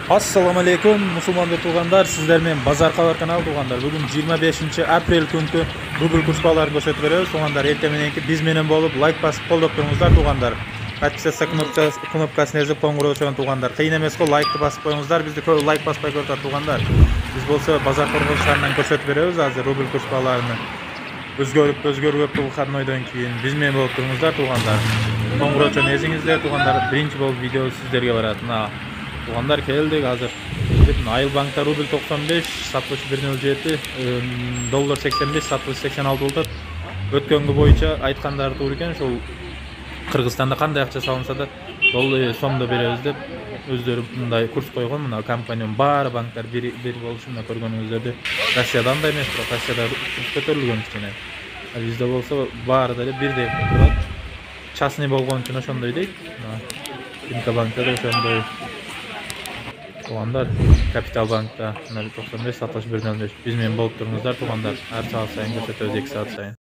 Assalamu alaikum musulmon tuğanlar, sizler men Bazar Xabar kanalı tuğanlar. Bugün 25 aprel günkü rubl kursalaарын көрсөтүп беребиz. Туғандар, эртең мененки биз менен болуп лайк басып колдоп туруңуздар туғандар. Подписаться кнопкасын эзип коңгуроо чоң туғандар. Кыйын эмес го, лайкты басып коюңуздар. Бизди көп лайк баспай көрүп туғандар. Биз болсо Базар Коргоз шаарынан көрсөтүп беребиз азыр рубл курсаларын. Өзгөрүп турган ойдон кийин биз менен болуп туруңуздар туғандар. Коңгуроо чоң эзиңиздер туғандар. Биринчи болуп видео сиздерге барат. Туғандар келдик азыр. Айыл банкта рубль 95, сатылышы 1.07, доллар 85, сатылышы 86 болот. Өткөнгү боюнча айткандары туура экен. Ошол Кыргызстанда кандай акча салынса да сомдо беребиз деп өздөрү мындай курс койгон. Мына компаниянын баары банктар бир болушу, мына көргөнүңүздөрдү. Россияда андай эмес, бирок Россияда курс көтөрүлгөн кичине. Бизде болсо баары деле бирдей турат. Частный болгон үчүн ошондой дейт. Инка банкта да ошондой. Туғандар, Капитал банкта 95, сатылышы 1.05. Биз менен болуп туруңуздар туғандар. Ар саат сайын көрсөтөбүз, 2 саат сайын.